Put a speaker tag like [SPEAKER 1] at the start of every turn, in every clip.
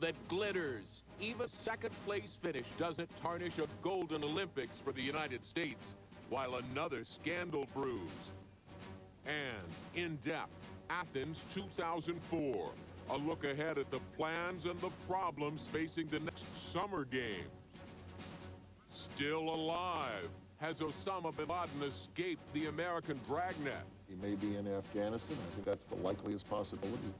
[SPEAKER 1] that glitters. Even second place finish doesn't tarnish a golden Olympics for the United States, while another scandal brews. And in depth, Athens 2004. A look ahead at the plans and the problems facing the next Summer Games. Still alive. Has Osama Bin Laden escaped the American dragnet?
[SPEAKER 2] He may be in Afghanistan. I think that's the likeliest possibility.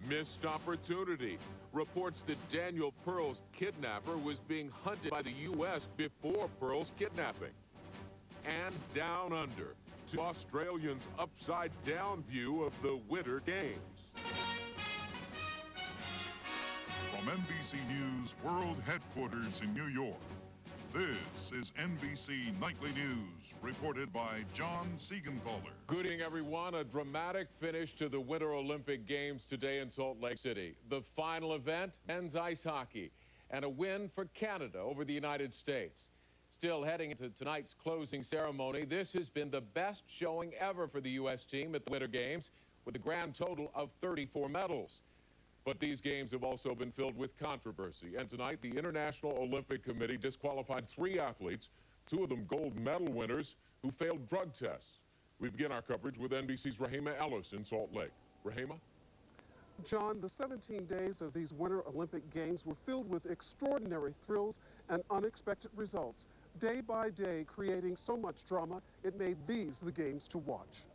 [SPEAKER 1] Missed opportunity. Reports that Daniel Pearl's kidnapper was being hunted by the U.S. before Pearl's kidnapping. And down under, to Australians' upside-down view of the Winter Games.
[SPEAKER 3] From NBC News World Headquarters in New York, this is NBC Nightly News, reported by John Siegenthaler.
[SPEAKER 1] Good evening, everyone. A dramatic finish to the Winter Olympic Games today in Salt Lake City. The final event, men's ice hockey, and a win for Canada over the United States. Still heading into tonight's closing ceremony, this has been the best showing ever for the U.S. team at the Winter Games, with a grand total of 34 medals. But these games have also been filled with controversy. And tonight, the International Olympic Committee disqualified 3 athletes, 2 of them gold medal winners, who failed drug tests. We begin our coverage with NBC's Rahima Ellis in Salt Lake. Rahima?
[SPEAKER 4] John, the 17 days of these Winter Olympic Games were filled with extraordinary thrills and unexpected results. Day by day, creating so much drama, it made these the games to watch.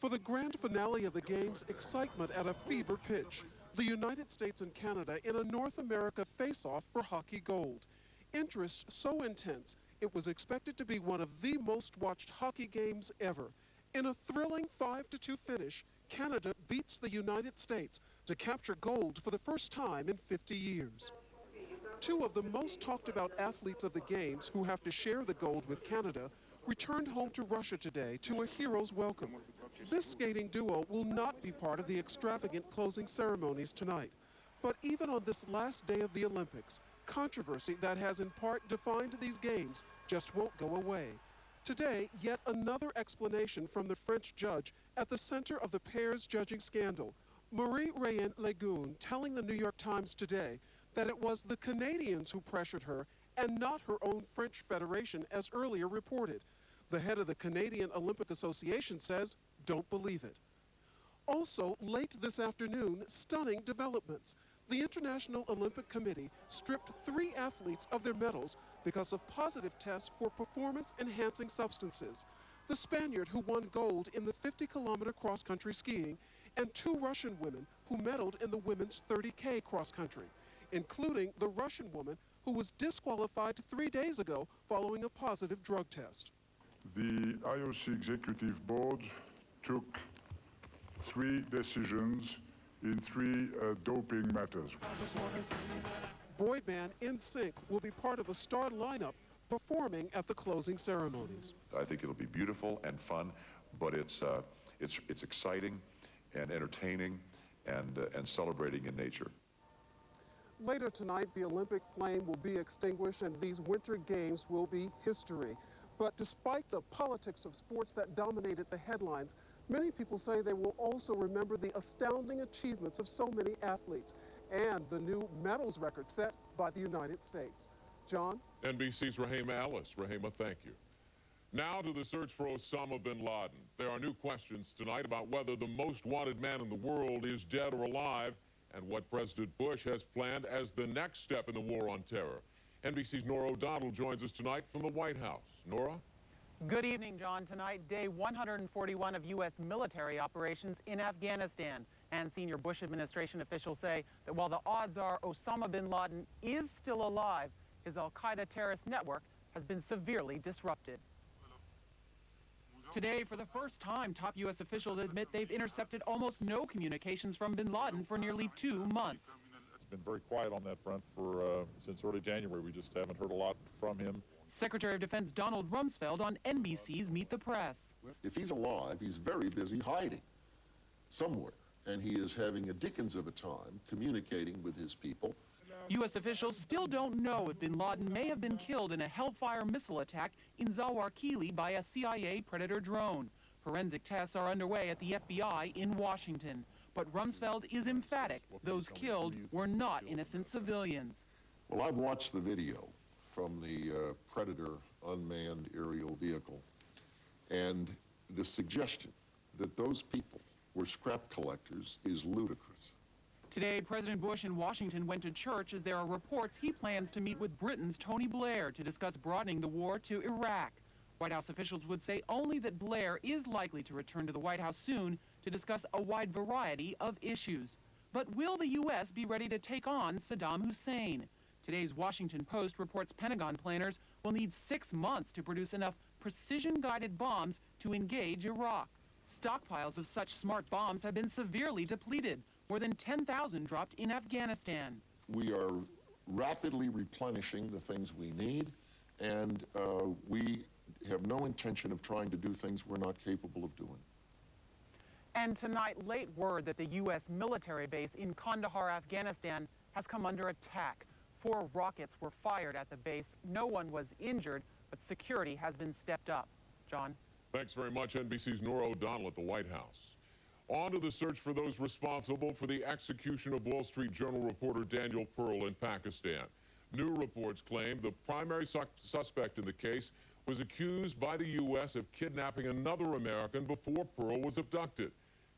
[SPEAKER 4] For the grand finale of the Games, excitement at a fever pitch. The United States and Canada in a North America face-off for hockey gold. Interest so intense, it was expected to be one of the most watched hockey games ever. In a thrilling 5-2 finish, Canada beats the United States to capture gold for the first time in 50 years. 2 of the most talked about athletes of the Games, who have to share the gold with Canada, returned home to Russia today to a hero's welcome. This skating duo will not be part of the extravagant closing ceremonies tonight. But even on this last day of the Olympics, controversy that has in part defined these games just won't go away. Today, yet another explanation from the French judge at the center of the pair's judging scandal. Marie-Rayenne Legoun telling the New York Times today that it was the Canadians who pressured her and not her own French Federation, as earlier reported. The head of the Canadian Olympic Association says, don't believe it. Also, late this afternoon, stunning developments. The International Olympic Committee stripped 3 athletes of their medals because of positive tests for performance-enhancing substances. The Spaniard who won gold in the 50-kilometer cross-country skiing, and 2 Russian women who medaled in the women's 30K cross-country, including the Russian woman who was disqualified 3 days ago following a positive drug test.
[SPEAKER 5] The IOC Executive Board took 3 decisions in 3 doping matters.
[SPEAKER 4] Boy band NSYNC will be part of a star lineup performing at the closing ceremonies.
[SPEAKER 6] I think it'll be beautiful and fun, but it's exciting and entertaining and celebrating in nature.
[SPEAKER 4] Later tonight, the Olympic flame will be extinguished and these Winter Games will be history. But despite the politics of sports that dominated the headlines, many people say they will also remember the astounding achievements of so many athletes and the new medals record set by the United States. John?
[SPEAKER 1] NBC's Rahima Ellis. Rahima, thank you. Now to the search for Osama Bin Laden. There are new questions tonight about whether the most wanted man in the world is dead or alive, and what President Bush has planned as the next step in the war on terror. NBC's Nora O'Donnell joins us tonight from the White House. Nora?
[SPEAKER 7] Good evening, John. Tonight, day 141 of U.S. military operations in Afghanistan. And senior Bush administration officials say that while the odds are Osama bin Laden is still alive, his al-Qaeda terrorist network has been severely disrupted. Today, for the first time, top U.S. officials admit they've intercepted almost no communications from bin Laden for nearly 2 months.
[SPEAKER 8] It's been very quiet on that front since early January. We just haven't heard a lot from him.
[SPEAKER 7] Secretary of Defense Donald Rumsfeld on NBC's Meet the Press.
[SPEAKER 2] If he's alive, he's very busy hiding somewhere, and he is having a dickens of a time communicating with his people.
[SPEAKER 7] U.S. officials still don't know if bin Laden may have been killed in a Hellfire missile attack in Zawar-Kili by a CIA Predator drone. Forensic tests are underway at the FBI in Washington. But Rumsfeld is emphatic those killed were not innocent civilians.
[SPEAKER 2] Well, I've watched the video from the Predator unmanned aerial vehicle, and the suggestion that those people were scrap collectors is ludicrous.
[SPEAKER 7] Today, President Bush in Washington went to church as there are reports he plans to meet with Britain's Tony Blair to discuss broadening the war to Iraq. White House officials would say only that Blair is likely to return to the White House soon to discuss a wide variety of issues. But will the U.S. be ready to take on Saddam Hussein? Today's Washington Post reports Pentagon planners will need 6 months to produce enough precision-guided bombs to engage Iraq. Stockpiles of such smart bombs have been severely depleted. More than 10,000 dropped in Afghanistan.
[SPEAKER 2] We are rapidly replenishing the things we need, and we have no intention of trying to do things we're not capable of doing.
[SPEAKER 7] And tonight, late word that the U.S. military base in Kandahar, Afghanistan, has come under attack. 4 rockets were fired at the base. No one was injured, but security has been stepped up. John?
[SPEAKER 1] Thanks very much, NBC's Nora O'Donnell at the White House. On to the search for those responsible for the execution of Wall Street Journal reporter Daniel Pearl in Pakistan. New reports claim the primary suspect in the case was accused by the U.S. of kidnapping another American before Pearl was abducted.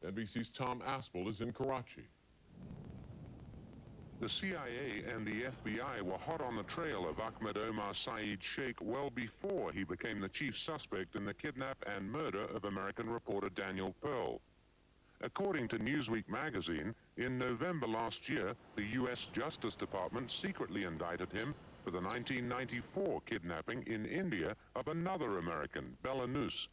[SPEAKER 1] NBC's Tom Aspel is in Karachi.
[SPEAKER 9] The CIA and the FBI were hot on the trail of Ahmed Omar Saeed Sheikh well before he became the chief suspect in the kidnap and murder of American reporter Daniel Pearl. According to Newsweek magazine, in November last year, the U.S. Justice Department secretly indicted him for the 1994 kidnapping in India of another American, Bela Noose.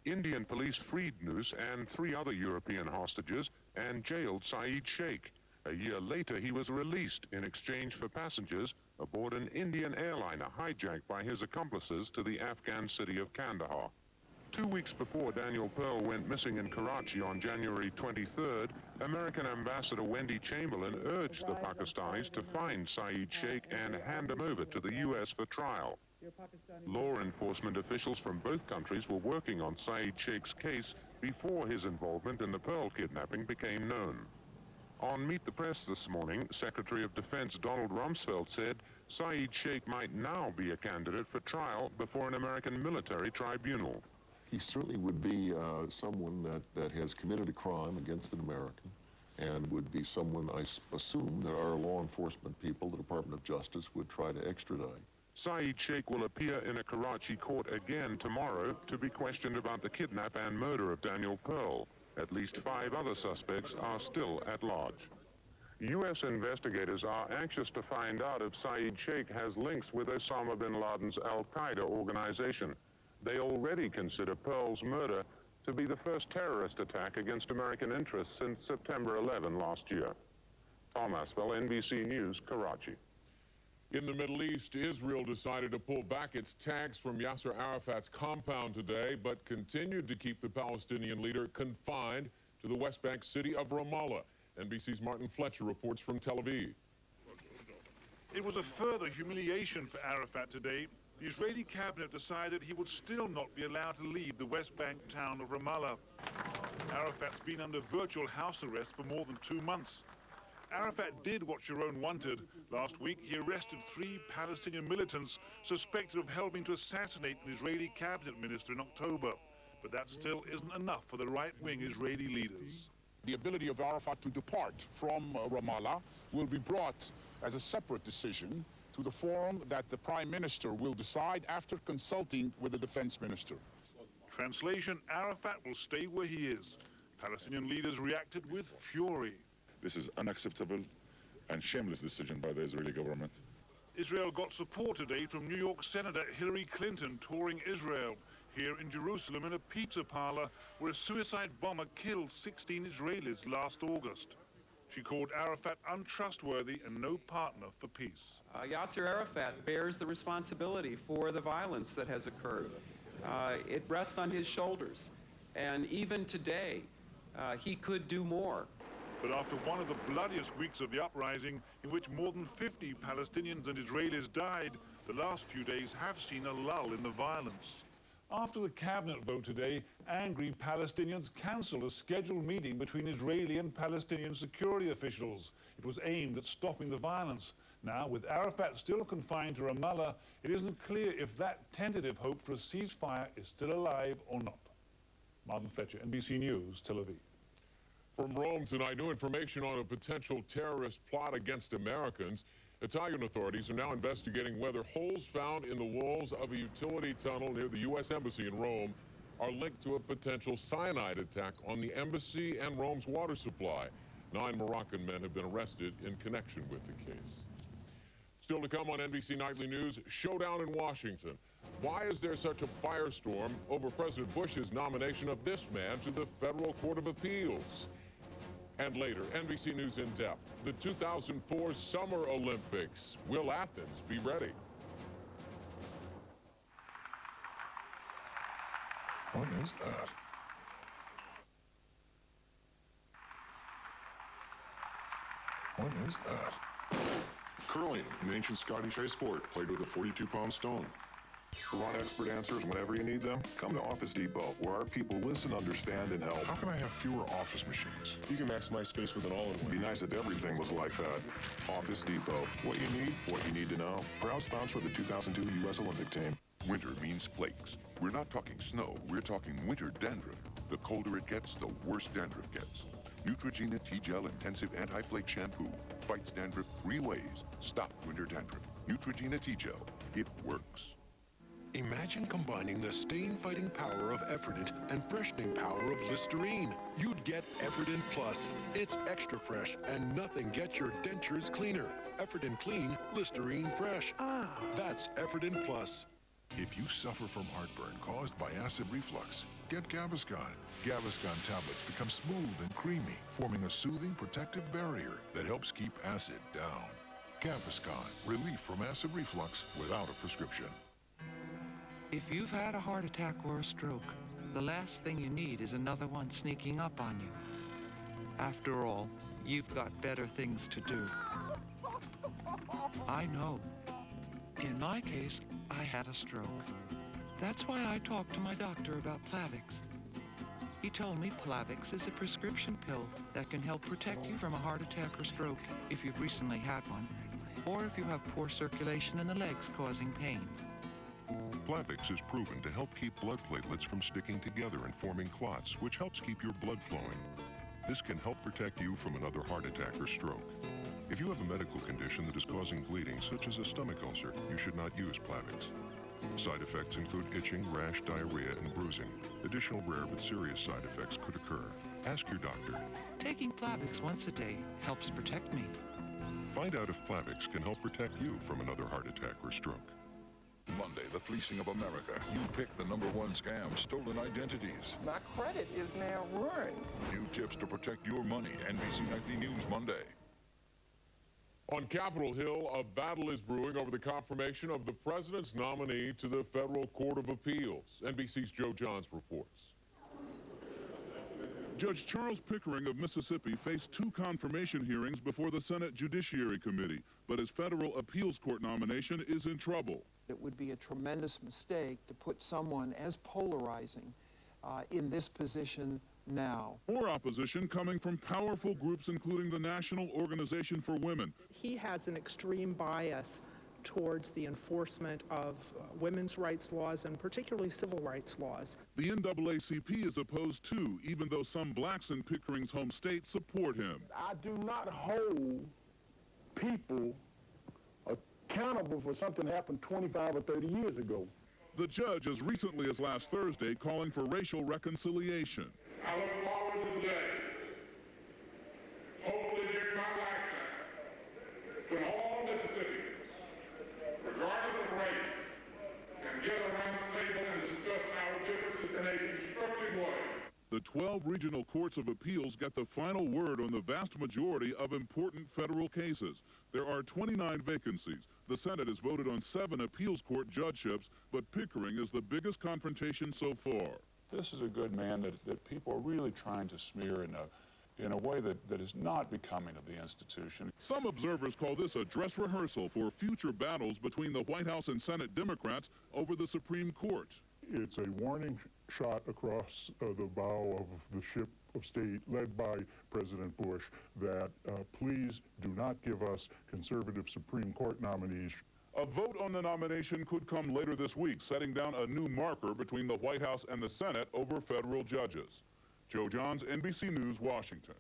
[SPEAKER 9] Indian police freed Noose and 3 other European hostages and jailed Saeed Sheikh. A year later, he was released in exchange for passengers aboard an Indian airliner hijacked by his accomplices to the Afghan city of Kandahar. 2 weeks before Daniel Pearl went missing in Karachi on January 23rd, American Ambassador Wendy Chamberlain urged the Pakistanis to find Saeed Sheikh and hand him over to the U.S. for trial. Law enforcement officials from both countries were working on Saeed Sheikh's case before his involvement in the Pearl kidnapping became known. On Meet the Press this morning, Secretary of Defense Donald Rumsfeld said Saeed Sheikh might now be a candidate for trial before an American military tribunal.
[SPEAKER 2] He certainly would be someone that has committed a crime against an American, and would be someone, I assume, that our law enforcement people, the Department of Justice, would try to extradite.
[SPEAKER 9] Saeed Sheikh will appear in a Karachi court again tomorrow to be questioned about the kidnap and murder of Daniel Pearl. At least 5 other suspects are still at large. U.S. investigators are anxious to find out if Saeed Sheikh has links with Osama Bin Laden's al-Qaeda organization. They already consider Pearl's murder to be the first terrorist attack against American interests since September 11 last year. Tom Aspel, NBC News, Karachi.
[SPEAKER 1] In the Middle East, Israel decided to pull back its tanks from Yasser Arafat's compound today, but continued to keep the Palestinian leader confined to the West Bank city of Ramallah. NBC's Martin Fletcher reports from Tel Aviv.
[SPEAKER 10] It was a further humiliation for Arafat today. The Israeli cabinet decided he would still not be allowed to leave the West Bank town of Ramallah. Arafat's been under virtual house arrest for more than 2 months. Arafat did what Sharon wanted. Last week, he arrested 3 Palestinian militants suspected of helping to assassinate an Israeli cabinet minister in October. But that still isn't enough for the right-wing Israeli leaders.
[SPEAKER 11] The ability of Arafat to depart from Ramallah will be brought as a separate decision to the forum that the Prime Minister will decide after consulting with the Defense Minister.
[SPEAKER 10] Translation, Arafat will stay where he is. Palestinian leaders reacted with fury.
[SPEAKER 5] This is unacceptable and shameless decision by the Israeli government.
[SPEAKER 10] Israel got support today from New York Senator Hillary Clinton touring Israel. Here in Jerusalem in a pizza parlor where a suicide bomber killed 16 Israelis last August. She called Arafat untrustworthy and no partner for peace.
[SPEAKER 12] Yasser Arafat bears the responsibility for the violence that has occurred. It rests on his shoulders. And even today, he could do more.
[SPEAKER 10] But after one of the bloodiest weeks of the uprising, in which more than 50 Palestinians and Israelis died, the last few days have seen a lull in the violence. After the cabinet vote today, angry Palestinians cancelled a scheduled meeting between Israeli and Palestinian security officials. It was aimed at stopping the violence. Now, with Arafat still confined to Ramallah, it isn't clear if that tentative hope for a ceasefire is still alive or not. Martin Fletcher, NBC News, Tel Aviv.
[SPEAKER 1] From Rome tonight, new information on a potential terrorist plot against Americans. Italian authorities are now investigating whether holes found in the walls of a utility tunnel near the U.S. Embassy in Rome are linked to a potential cyanide attack on the embassy and Rome's water supply. 9 Moroccan men have been arrested in connection with the case. Still to come on NBC Nightly News, showdown in Washington. Why is there such a firestorm over President Bush's nomination of this man to the Federal Court of Appeals? And later, NBC News in depth, the 2004 Summer Olympics. Will Athens be ready?
[SPEAKER 3] What is that? What is that?
[SPEAKER 2] Curling, an ancient Scottish ice sport, played with a 42-pound stone. Want expert answers whenever you need them? Come to Office Depot, where our people listen, understand, and help.
[SPEAKER 3] How can I have fewer office machines?
[SPEAKER 2] You can maximize space with an all-in-one. It'd be nice if everything was like that. Office Depot. What you need to know. Proud sponsor of the 2002 U.S. Olympic team.
[SPEAKER 13] Winter means flakes. We're not talking snow, we're talking winter dandruff. The colder it gets, the worse dandruff gets. Neutrogena T-Gel Intensive Anti-Flake Shampoo fights dandruff 3 ways. Stop winter dandruff. Neutrogena T-Gel. It works.
[SPEAKER 14] Imagine combining the stain-fighting power of Efferdent and freshening power of Listerine. You'd get Efferdent Plus. It's extra fresh, and nothing gets your dentures cleaner. Efferdent Clean, Listerine Fresh. That's Efferdent Plus.
[SPEAKER 3] If you suffer from heartburn caused by acid reflux, get Gaviscon. Gaviscon tablets become smooth and creamy, forming a soothing protective barrier that helps keep acid down. Gaviscon, relief from acid reflux without a prescription.
[SPEAKER 15] If you've had a heart attack or a stroke, the last thing you need is another one sneaking up on you. After all, you've got better things to do. I know. In my case, I had a stroke. That's why I talked to my doctor about Plavix. He told me Plavix is a prescription pill that can help protect you from a heart attack or stroke if you've recently had one, or if you have poor circulation in the legs causing pain.
[SPEAKER 3] Plavix is proven to help keep blood platelets from sticking together and forming clots, which helps keep your blood flowing. This can help protect you from another heart attack or stroke. If you have a medical condition that is causing bleeding, such as a stomach ulcer, you should not use Plavix. Side effects include itching, rash, diarrhea, and bruising. Additional rare but serious side effects could occur. Ask your doctor.
[SPEAKER 15] Taking Plavix once a day helps protect me.
[SPEAKER 3] Find out if Plavix can help protect you from another heart attack or stroke.
[SPEAKER 6] Monday, the fleecing of America. You picked the #1 scam, stolen identities.
[SPEAKER 16] My credit is now ruined.
[SPEAKER 6] New tips to protect your money. NBC Nightly News Monday.
[SPEAKER 1] On Capitol Hill, a battle is brewing over the confirmation of the president's nominee to the Federal Court of Appeals. NBC's Joe Johns reports.
[SPEAKER 8] Judge Charles Pickering of Mississippi faced 2 confirmation hearings before the Senate Judiciary Committee, but his federal appeals court nomination is in trouble.
[SPEAKER 17] It would be a tremendous mistake to put someone as polarizing in this position now.
[SPEAKER 8] More opposition coming from powerful groups including the National Organization for Women.
[SPEAKER 18] He has an extreme bias towards the enforcement of women's rights laws and particularly civil rights laws.
[SPEAKER 8] The NAACP is opposed too, even though some blacks in Pickering's home state support him.
[SPEAKER 19] I do not hold people accountable for something that happened 25 or 30 years ago.
[SPEAKER 8] The judge, as recently as last Thursday, calling for racial reconciliation.
[SPEAKER 20] I look forward to the day, hopefully during my lifetime, when all Mississippians, regardless of race, can get around the table and discuss our differences in a constructive way.
[SPEAKER 8] The 12 regional courts of appeals get the final word on the vast majority of important federal cases. There are 29 vacancies. The Senate has voted on 7 appeals court judgeships, but Pickering is the biggest confrontation so far.
[SPEAKER 21] This is a good man that people are really trying to smear in a way that is not becoming of the institution.
[SPEAKER 8] Some observers call this a dress rehearsal for future battles between the White House and Senate Democrats over the Supreme Court. It's a warning shot across the bow of the ship of state led by President Bush that please do not give us conservative Supreme Court nominees.
[SPEAKER 21] A vote on the nomination could come later this week, setting down a new marker between the White House and the Senate over federal judges. Joe Johns, NBC News, Washington.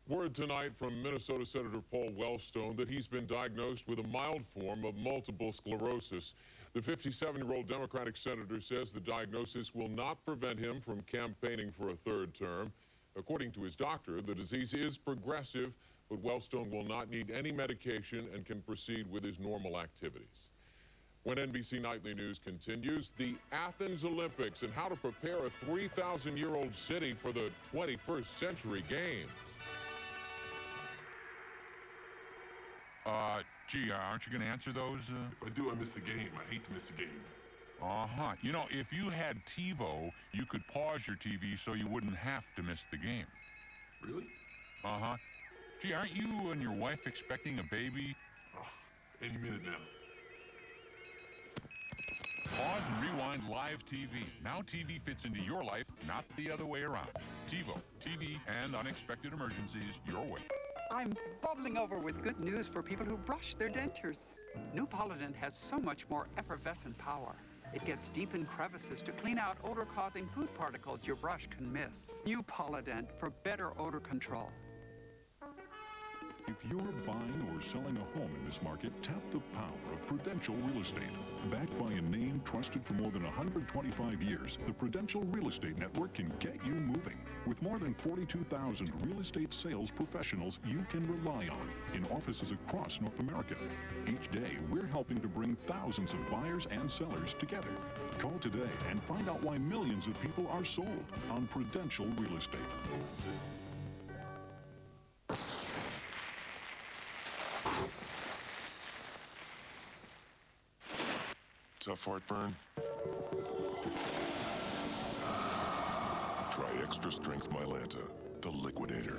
[SPEAKER 1] Word tonight from Minnesota Senator Paul Wellstone that he's been diagnosed with a mild form of multiple sclerosis. The 57-year-old Democratic senator says the diagnosis will not prevent him from campaigning for a third term. According to his doctor, the disease is progressive, but Wellstone will not need any medication and can proceed with his normal activities. When NBC Nightly News continues, the Athens Olympics and how to prepare a 3,000-year-old city for the 21st century games.
[SPEAKER 9] Gee, aren't you going to answer those?
[SPEAKER 4] If I do, I miss the game. I hate to miss the game.
[SPEAKER 9] Uh-huh. You know, if you had TiVo, you could pause your TV so you wouldn't have to miss the game.
[SPEAKER 4] Really?
[SPEAKER 9] Uh-huh. Gee, aren't you and your wife expecting a baby?
[SPEAKER 4] Any minute now.
[SPEAKER 9] Pause and rewind live TV. Now TV fits into your life, not the other way around. TiVo, TV and unexpected emergencies your way.
[SPEAKER 22] I'm bubbling over with good news for people who brush their dentures. New Polident has so much more effervescent power. It gets deep in crevices to clean out odor-causing food particles your brush can miss. New Polident for better odor control.
[SPEAKER 23] If you're buying or selling a home in this market, tap the power of Prudential Real Estate. Backed by a name trusted for more than 125 years, the Prudential Real Estate Network can get you moving. With more than 42,000 real estate sales professionals you can rely on in offices across North America. Each day, we're helping to bring thousands of buyers and sellers together. Call today and find out why millions of people are sold on Prudential Real Estate.
[SPEAKER 13] Tough heartburn? Try Extra Strength Mylanta, the Liquidator.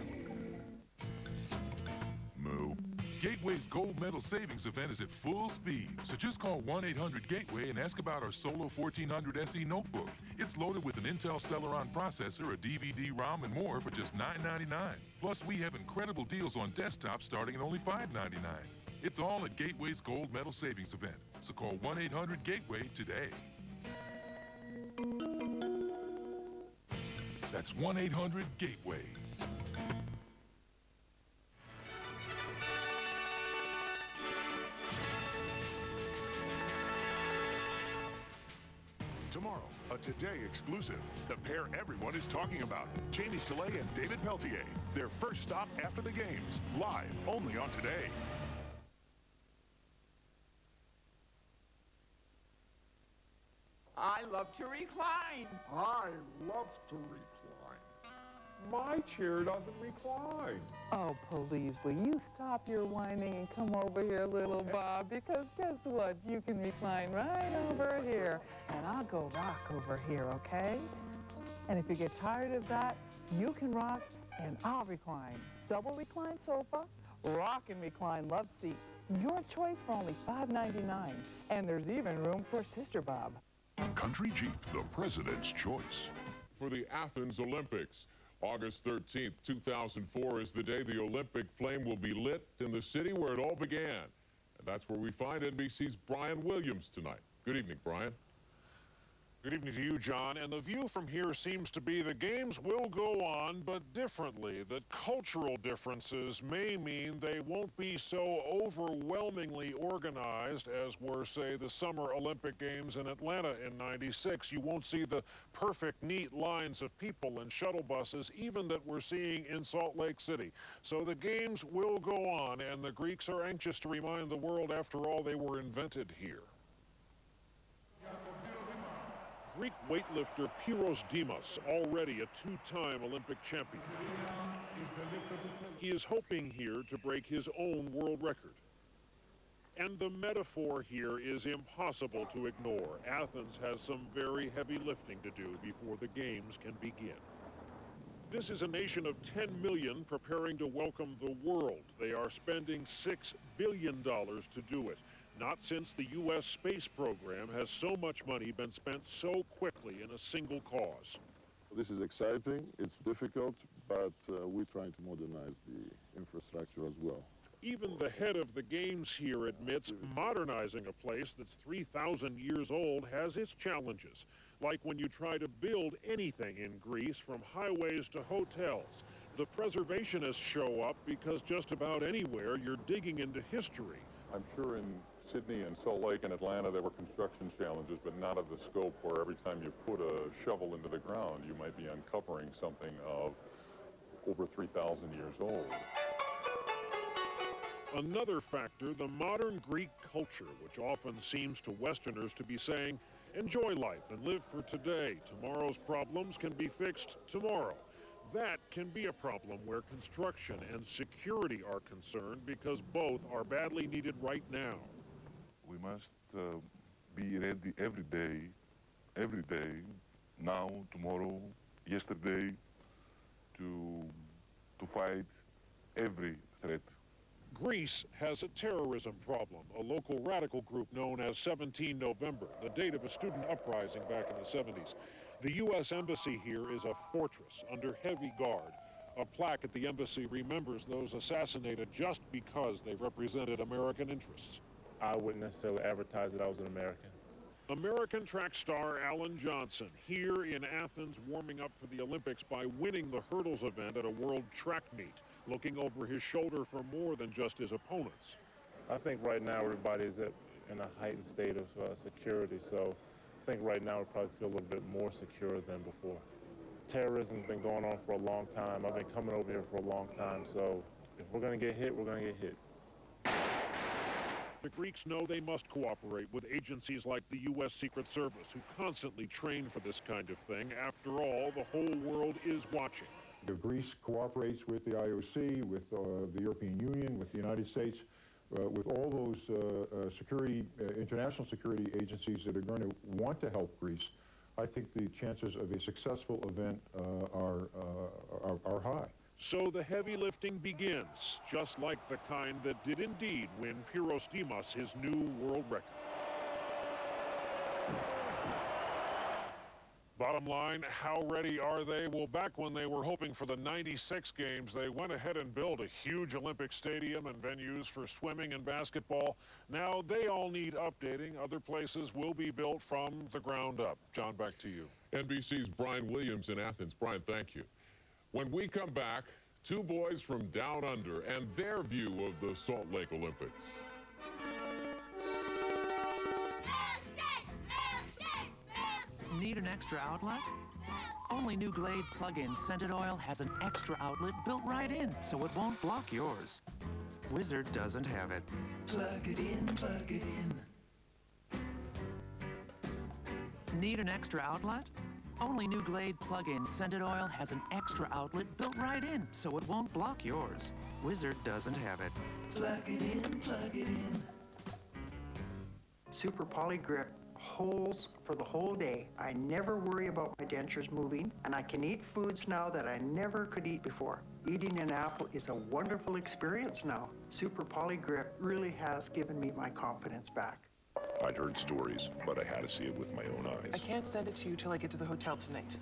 [SPEAKER 24] Moo. Gateway's Gold Medal Savings event is at full speed, so just call 1-800-GATEWAY and ask about our Solo 1400 SE notebook. It's loaded with an Intel Celeron processor, a DVD-ROM, and more for just $9.99. Plus, we have incredible deals on desktops starting at only $5.99. It's all at Gateway's Gold Medal Savings event, so call 1-800-GATEWAY today. That's 1-800-GATEWAY.
[SPEAKER 3] Tomorrow, a Today exclusive. The pair everyone is talking about. Jamie Soleil and David Peltier. Their first stop after the games. Live only on Today.
[SPEAKER 25] I love to recline.
[SPEAKER 19] I love to recline. My chair doesn't recline.
[SPEAKER 26] Oh, please, will you stop your whining and come over here, little Bob? Because guess what? You can recline right over here, and I'll go rock over here, okay? And if you get tired of that, you can rock, and I'll recline. Double recline sofa, rock and recline love seat. Your choice for only $5.99, and there's even room for Sister Bob.
[SPEAKER 3] Country Jeep, the president's choice.
[SPEAKER 1] For the Athens Olympics, August 13th, 2004 is the day the Olympic flame will be lit in the city where it all began. And that's where we find NBC's Brian Williams tonight. Good evening, Brian.
[SPEAKER 27] Good evening to you, John. And the view from here seems to be the games will go on, but differently. That cultural differences may mean they won't be so overwhelmingly organized as were, say, the Summer Olympic Games in Atlanta in '96. You won't see the perfect, neat lines of people and shuttle buses, even that we're seeing in Salt Lake City. So the games will go on, and the Greeks are anxious to remind the world, after all, they were invented here. Greek weightlifter Pyros Dimas, already a two-time Olympic champion. He is hoping here to break his own world record. And the metaphor here is impossible to ignore. Athens has some very heavy lifting to do before the games can begin. This is a nation of 10 million preparing to welcome the world. They are spending $6 billion to do it. Not since the U.S. space program has so much money been spent so quickly in a single cause.
[SPEAKER 2] This is exciting, it's difficult, but we're trying to modernize the infrastructure as well.
[SPEAKER 27] Even the head of the games here admits modernizing a place that's 3,000 years old has its challenges, like when you try to build anything in Greece, from highways to hotels. The preservationists show up because just about anywhere you're digging into history.
[SPEAKER 21] I'm sure in Sydney and Salt Lake and Atlanta there were construction challenges, but not of the scope where every time you put a shovel into the ground, you might be uncovering something of over 3,000 years old.
[SPEAKER 27] Another factor, the modern Greek culture, which often seems to Westerners to be saying, enjoy life and live for today. Tomorrow's problems can be fixed tomorrow. That can be a problem where construction and security are concerned, because both are badly needed right now.
[SPEAKER 3] We must be ready every day, now, tomorrow, yesterday, to fight every threat.
[SPEAKER 27] Greece has a terrorism problem. A local radical group known as 17 November, the date of a student uprising back in the 70s. The U.S. Embassy here is a fortress under heavy guard. A plaque at the embassy remembers those assassinated just because they represented American interests.
[SPEAKER 5] I wouldn't necessarily advertise that I was an American.
[SPEAKER 27] American track star Alan Johnson here in Athens, warming up for the Olympics by winning the hurdles event at a world track meet, looking over his shoulder for more than just his opponents.
[SPEAKER 5] I think right now everybody is in a heightened state of security, so I think right now we probably feel a little bit more secure than before. Terrorism's been going on for a long time. I've been coming over here for a long time, so if we're going to get hit, we're going to get hit.
[SPEAKER 27] The Greeks know they must cooperate with agencies like the U.S. Secret Service, who constantly train for this kind of thing. After all, the whole world is watching.
[SPEAKER 7] Greece cooperates with the IOC, with the European Union, with the United States, with all those international security agencies that are going to want to help Greece. I think the chances of a successful event are high.
[SPEAKER 27] So the heavy lifting begins, just like the kind that did indeed win Pyros Dimas his new world record. Bottom line, how ready are they? Well, back when they were hoping for the '96 games, they went ahead and built a huge Olympic stadium and venues for swimming and basketball. Now they all need updating. Other places will be built from the ground up. John, back to you.
[SPEAKER 1] NBC's Brian Williams in Athens. Brian, thank you. When we come back, two boys from down under and their view of the Salt Lake Olympics.
[SPEAKER 10] Need an extra outlet? Only new Glade plug-in scented oil has an extra outlet built right in, so it won't block yours. Wizard doesn't have it.
[SPEAKER 11] Plug it in, plug it in.
[SPEAKER 10] Need an extra outlet? Only new Glade plug-in scented oil has an extra outlet built right in, so it won't block yours. Wizard doesn't have it.
[SPEAKER 11] Plug it in, plug it in.
[SPEAKER 12] Super Poly Grip holds for the whole day. I never worry about my dentures moving, and I can eat foods now that I never could eat before. Eating an apple is a wonderful experience now. Super Poly Grip really has given me my confidence back.
[SPEAKER 25] I'd heard stories, but I had to see it with my own eyes.
[SPEAKER 28] I can't send it to you till I get to the hotel tonight.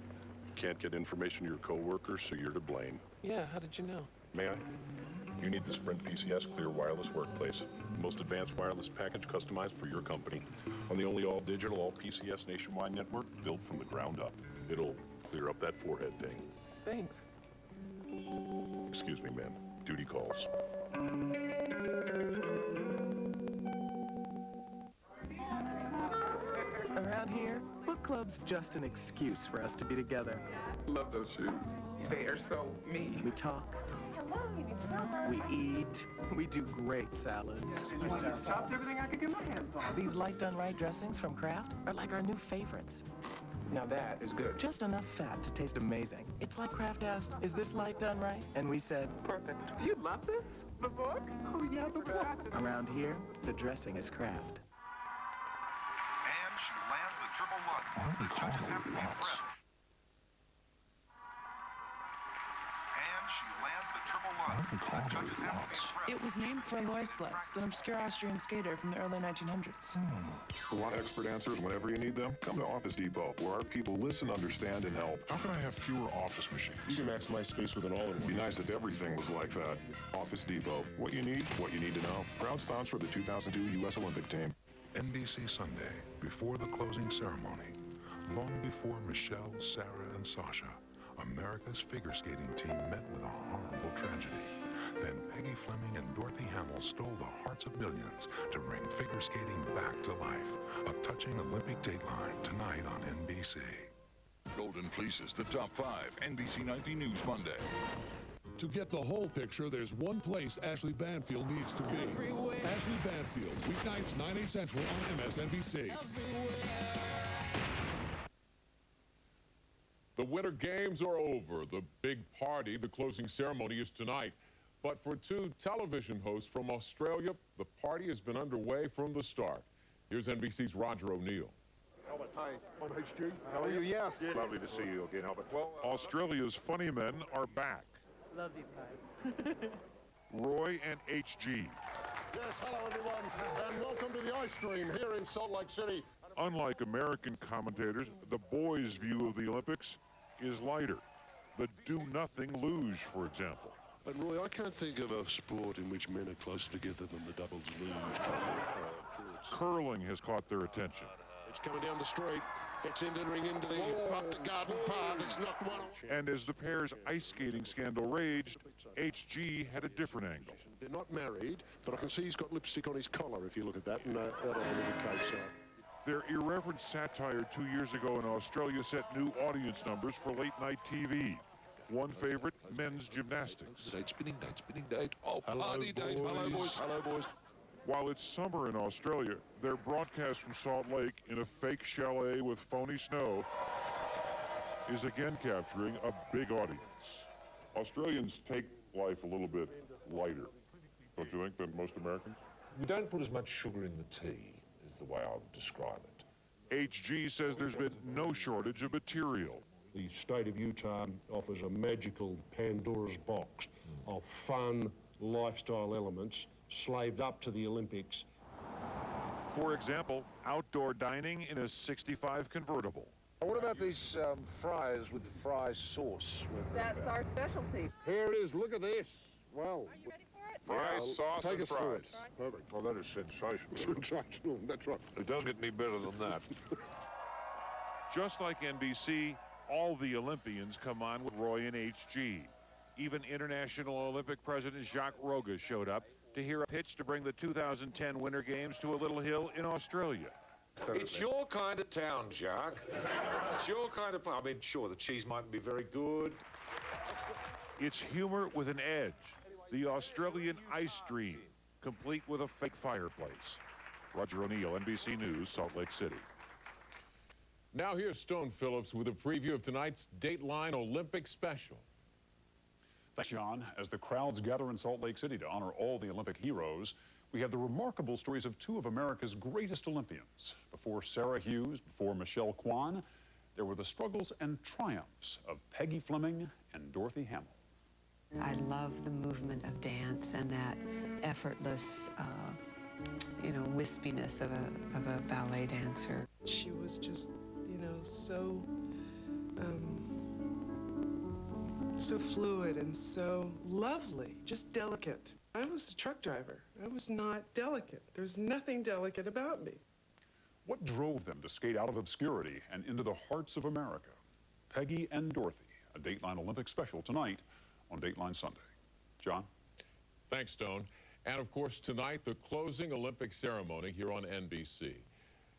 [SPEAKER 25] Can't get information to your coworkers, so you're to blame.
[SPEAKER 28] Yeah, how did you know?
[SPEAKER 25] May I? You need the Sprint PCS Clear Wireless Workplace. Most advanced wireless package customized for your company. On the only all-digital, all-PCS nationwide network built from the ground up. It'll clear up that forehead thing.
[SPEAKER 28] Thanks.
[SPEAKER 25] Excuse me, ma'am. Duty calls.
[SPEAKER 28] Around here, book club's just an excuse for us to be together.
[SPEAKER 29] Love those shoes. They are so me.
[SPEAKER 28] We talk. We eat. We do great salads.
[SPEAKER 29] Just chopped everything I could get my hands on.
[SPEAKER 28] These light done right dressings from Kraft are like our new favorites.
[SPEAKER 29] Now that is good.
[SPEAKER 28] Just enough fat to taste amazing. It's like Kraft asked, is this light done right? And we said,
[SPEAKER 29] perfect. Do you love this? The book? Oh yeah, the book.
[SPEAKER 28] Around here, the dressing is Kraft.
[SPEAKER 30] And she lands the triple lunge.
[SPEAKER 3] Why do they call it a lunch?
[SPEAKER 30] And and she lands the triple lutz.
[SPEAKER 26] It was named for Alois Lutz, an obscure Austrian skater from the early 1900s.
[SPEAKER 3] Want expert answers whenever you need them? Come to Office Depot, where our people listen, understand, and help. How can I have fewer office machines? You can maximize space with an all-in-one. It'd be nice if everything was like that. Office Depot. What you need to know. Proud sponsor of the 2002 U.S. Olympic team.
[SPEAKER 23] NBC Sunday, before the closing ceremony. Long before Michelle, Sarah, and Sasha, America's figure skating team met with a horrible tragedy. Then Peggy Fleming and Dorothy Hamill stole the hearts of millions to bring figure skating back to life. A touching Olympic dateline tonight on NBC.
[SPEAKER 13] Golden Fleeces, the top 5, NBC Nightly News Monday.
[SPEAKER 4] To get the whole picture, there's one place Ashley Banfield needs to be.
[SPEAKER 6] Everywhere.
[SPEAKER 4] Ashley Banfield, weeknights 9, 8 central on MSNBC.
[SPEAKER 1] The Winter Games are over. The big party, the closing ceremony, is tonight. But for two television hosts from Australia, the party has been underway from the start. Here's NBC's Roger O'Neill.
[SPEAKER 8] Albert, hi, I'm HG. How are you? Yes.
[SPEAKER 21] Lovely to see you again, Albert. Well, Australia's funny men are back.
[SPEAKER 6] Love you, Pi.
[SPEAKER 21] Roy and HG.
[SPEAKER 8] Yes, hello everyone, and welcome to the ice stream here in Salt Lake City.
[SPEAKER 21] Unlike American commentators, the boys' view of the Olympics is lighter. The do-nothing luge, for example.
[SPEAKER 8] And Roy, I can't think of a sport in which men are closer together than the doubles luge.
[SPEAKER 21] Curling has caught their attention.
[SPEAKER 8] It's coming down the street. It's entering into the garden path. It's knocked one off.
[SPEAKER 21] And as the pair's ice skating scandal raged, HG had a different angle.
[SPEAKER 8] They're not married, but I can see he's got lipstick on his collar if you look at that, and that'll indicate so.
[SPEAKER 21] Their irreverent satire 2 years ago in Australia set new audience numbers for late-night TV. One favorite, men's gymnastics.
[SPEAKER 8] Date, spinning date. Oh, hello, party boys. date. Hello, boys. Hello, boys.
[SPEAKER 21] While it's summer in Australia, their broadcast from Salt Lake in a fake chalet with phony snow is again capturing a big audience. Australians take life a little bit lighter, don't you think, than most Americans?
[SPEAKER 9] We don't put as much sugar in the tea, is the way I would describe it.
[SPEAKER 21] HG says there's been no shortage of material.
[SPEAKER 8] The state of Utah offers a magical Pandora's box of fun lifestyle elements slaved up to the Olympics.
[SPEAKER 21] For example, outdoor dining in a 65 convertible.
[SPEAKER 8] What about these fries with fry sauce?
[SPEAKER 6] That's our specialty.
[SPEAKER 8] Here it is. Look at this. Well,
[SPEAKER 6] Are you ready for it?
[SPEAKER 21] Fries, sauce,
[SPEAKER 8] take
[SPEAKER 21] and
[SPEAKER 8] us through
[SPEAKER 21] fries.
[SPEAKER 8] it. Perfect.
[SPEAKER 9] Well, that is sensational.
[SPEAKER 8] Sensational. That's right.
[SPEAKER 9] It doesn't get any better than that.
[SPEAKER 21] Just like NBC, all the Olympians come on with Roy and HG. Even International Olympic President Jacques Rogas showed up to hear a pitch to bring the 2010 Winter Games to a little hill in Australia.
[SPEAKER 9] It's your kind of town, Jacques. It's your kind of... I mean, sure, the cheese mightn't be very good.
[SPEAKER 21] It's humor with an edge. The Australian ice stream, complete with a fake fireplace. Roger O'Neill, NBC News, Salt Lake City.
[SPEAKER 1] Now here's Stone Phillips with a preview of tonight's Dateline Olympic special.
[SPEAKER 14] Thanks, John. As the crowds gather in Salt Lake City to honor all the Olympic heroes, we have the remarkable stories of two of America's greatest Olympians. Before Sarah Hughes, before Michelle Kwan, there were the struggles and triumphs of Peggy Fleming and Dorothy Hamill.
[SPEAKER 15] I love the movement of dance and that effortless, wispiness of a ballet dancer.
[SPEAKER 6] She was just, so fluid and so lovely, just delicate. I was a truck driver. I was not delicate. There's nothing delicate about me.
[SPEAKER 14] What drove them to skate out of obscurity and into the hearts of America? Peggy and Dorothy, a Dateline Olympic special tonight on Dateline Sunday. John?
[SPEAKER 1] Thanks, Stone. And of course, tonight, the closing Olympic ceremony here on NBC.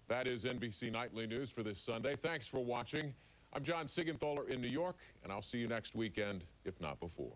[SPEAKER 1] That is NBC Nightly News for this Sunday. Thanks for watching. I'm John Sigenthaler in New York, and I'll see you next weekend, if not before.